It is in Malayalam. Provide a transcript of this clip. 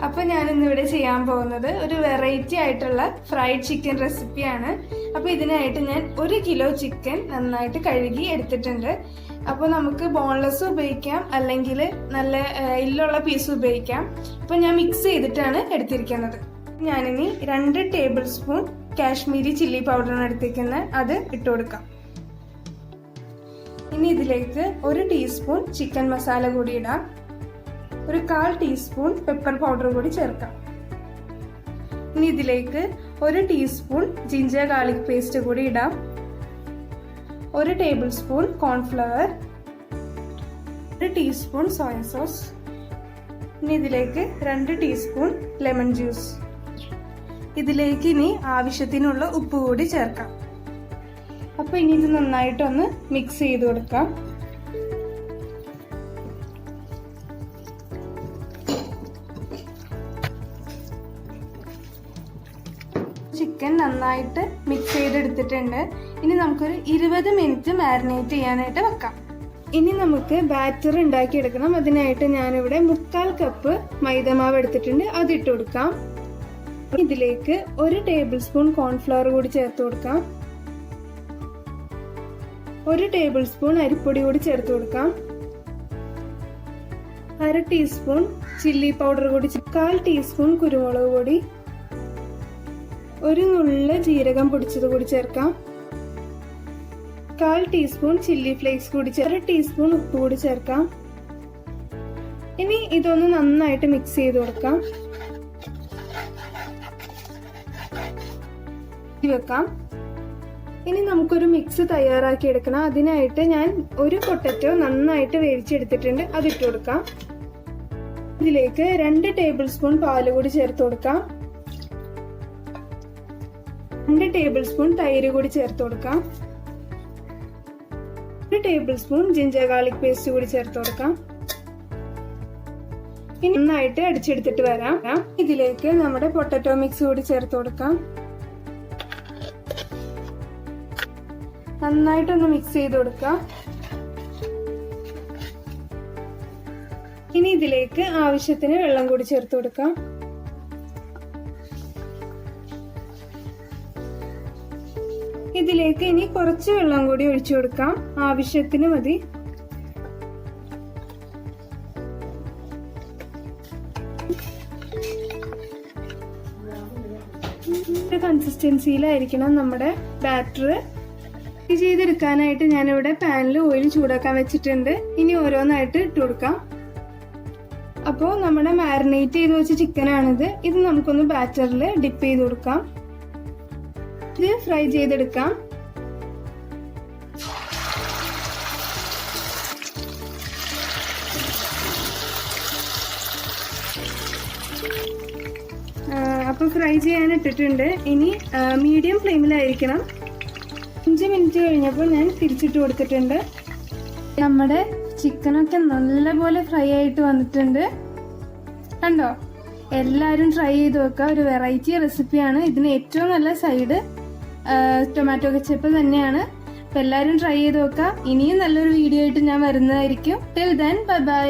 അപ്പോൾ ഞാൻ ഇന്നിവിടെ ചെയ്യാൻ പോകുന്നത് ഒരു വെറൈറ്റി ആയിട്ടുള്ള ഫ്രൈഡ് ചിക്കൻ റെസിപ്പിയാണ്. അപ്പോൾ ഇതിനായിട്ട് ഞാൻ 1 കിലോ ചിക്കൻ നന്നായിട്ട് കഴുകി എടുത്തിട്ടുണ്ട്. അപ്പോൾ നമുക്ക് ബോൺലെസ് ഉപയോഗിക്കാം, അല്ലെങ്കിൽ നല്ല എല്ലുള്ള പീസ് ഉപയോഗിക്കാം. അപ്പോൾ ഞാൻ മിക്സ് ചെയ്തിട്ടാണ് എടുത്തിരിക്കുന്നത്. ഞാനിനി 2 ടേബിൾ സ്പൂൺ കാശ്മീരി ചില്ലി പൗഡറാണ് എടുത്തിരിക്കുന്നത്, അത് ഇട്ട് കൊടുക്കാം. ഇനി ഇതിലേക്ക് 1 ടീസ്പൂൺ ചിക്കൻ മസാല കൂടി ഇടാം. ഒരു 1/4 ടീസ്പൂൺ പെപ്പർ പൗഡർ കൂടി ചേർക്കാം. ഇനി ഇതിലേക്ക് 1 ടീസ്പൂൺ ജിഞ്ചർ ഗാർലിക് പേസ്റ്റ് കൂടി ഇടാം. 1 table spoon cornflour, 1 teaspoon soya sauce. ഇനി ഇതിലേക്ക് 2 ടീസ്പൂൺ ലെമൺ ജ്യൂസ്. ഇതിലേക്ക് ഇനി ആവശ്യത്തിനുള്ള ഉപ്പ് കൂടി ചേർക്കാം. അപ്പോൾ ഇനി ഇത് നന്നായിട്ടൊന്ന് മിക്സ് ചെയ്ത് കൊടുക്കാം. ചിക്കൻ നന്നായിട്ട് മിക്സ് ചെയ്തെടുത്തിട്ടുണ്ട്. ഇനി നമുക്കൊരു 20 മിനിറ്റ് മാരിനേറ്റ് ചെയ്യാനായിട്ട് വെക്കാം. ഇനി നമുക്ക് ബാറ്റർ ഉണ്ടാക്കിയെടുക്കണം. അതിനായിട്ട് ഞാനിവിടെ 1/4 കപ്പ് മൈദമാവ് എടുത്തിട്ടുണ്ട്, അത് ഇട്ട് കൊടുക്കാം. ഇതിലേക്ക് 1 ടേബിൾ സ്പൂൺ കോൺഫ്ലവർ കൂടി ചേർത്ത് കൊടുക്കാം. 1 ടേബിൾ സ്പൂൺ അരിപ്പൊടി കൂടി ചേർത്ത് കൊടുക്കാം. 1/2 ടീസ്പൂൺ ചില്ലി പൗഡർ കൂടി, 1/4 ടീസ്പൂൺ കുരുമുളക് പൊടി, 1 നുള്ള് ജീരകം പൊടിച്ചത് കൂടി ചേർക്കാം. 1/4 ടീസ്പൂൺ ചില്ലി ഫ്ലേക്സ് കൂടി, 1 ടീസ്പൂൺ ഉപ്പ് കൂടി ചേർക്കാം. ഇനി ഇതൊന്ന് നന്നായിട്ട് മിക്സ് ചെയ്ത് കൊടുക്കാം. വെക്കാം. ഇനി നമുക്കൊരു മിക്സ് തയ്യാറാക്കി എടുക്കണം. അതിനായിട്ട് ഞാൻ 1 പൊട്ടറ്റോ നന്നായിട്ട് വേവിച്ചെടുത്തിട്ടുണ്ട്, അതിട്ട് കൊടുക്കാം. ഇതിലേക്ക് 2 ടേബിൾ സ്പൂൺ പാല് കൂടി ചേർത്ത് കൊടുക്കാം. 2 ടേബിൾ സ്പൂൺ തൈര് കൂടി ചേർത്ത് കൊടുക്കാം. 1 table spoon ginger garlic paste കൂടി ചേർത്ത് കൊടുക്കാം. ഇനി നന്നായിട്ട് അടിച്ചെടുത്തിട്ട് വരാം. ഇതിലേക്ക് നമ്മുടെ പൊട്ടറ്റോ മിക്സ് കൂടി ചേർത്ത് കൊടുക്കാം. നന്നായിട്ടൊന്ന് മിക്സ് ചെയ്ത് കൊടുക്കാം. ഇനി ഇതിലേക്ക് ആവശ്യത്തിന് വെള്ളം കൂടി ചേർത്ത് കൊടുക്കാം. ഇതിലേക്ക് ഇനി കുറച്ച് വെള്ളം കൂടി ഒഴിച്ചു കൊടുക്കാം, ആവശ്യത്തിന് മതി. കൺസിസ്റ്റൻസിയിലായിരിക്കണം നമ്മുടെ ബാറ്റർ. ചെയ്തെടുക്കാനായിട്ട് ഞാനിവിടെ പാനിൽ ഓയിൽ ചൂടാക്കാൻ വെച്ചിട്ടുണ്ട്. ഇനി ഓരോന്നായിട്ട് ഇട്ട് കൊടുക്കാം. അപ്പോൾ നമ്മുടെ മാരിനേറ്റ് ചെയ്ത് വെച്ച ചിക്കനാണിത്. ഇത് നമുക്കൊന്ന് ബാറ്ററിൽ ഡിപ്പ് ചെയ്ത് കൊടുക്കാം. ഇത് ഫ്രൈ ചെയ്തെടുക്കാം. അപ്പോൾ ഫ്രൈ ചെയ്യാൻ ഇട്ടിട്ടുണ്ട്. ഇനി മീഡിയം ഫ്ലെയിമിലായിരിക്കണം. 5 മിനിറ്റ് കഴിഞ്ഞപ്പോൾ ഞാൻ തിരിച്ചിട്ട് കൊടുത്തിട്ടുണ്ട്. നമ്മുടെ ചിക്കനൊക്കെ നല്ലപോലെ ഫ്രൈ ആയിട്ട് വന്നിട്ടുണ്ട്, കണ്ടോ? എല്ലാവരും ട്രൈ ചെയ്ത് വെക്കുക. ഒരു വെറൈറ്റി റെസിപ്പിയാണ്. ഇതിന് ഏറ്റവും നല്ല സൈഡ് ടൊമാറ്റോ കെച്ചപ്പ് തന്നെയാണ്. അപ്പോൾ എല്ലാവരും ട്രൈ ചെയ്ത് വെക്കുക. ഇനിയും നല്ലൊരു വീഡിയോ ആയിട്ട് ഞാൻ വരുന്നതായിരിക്കും. Till then bye bye.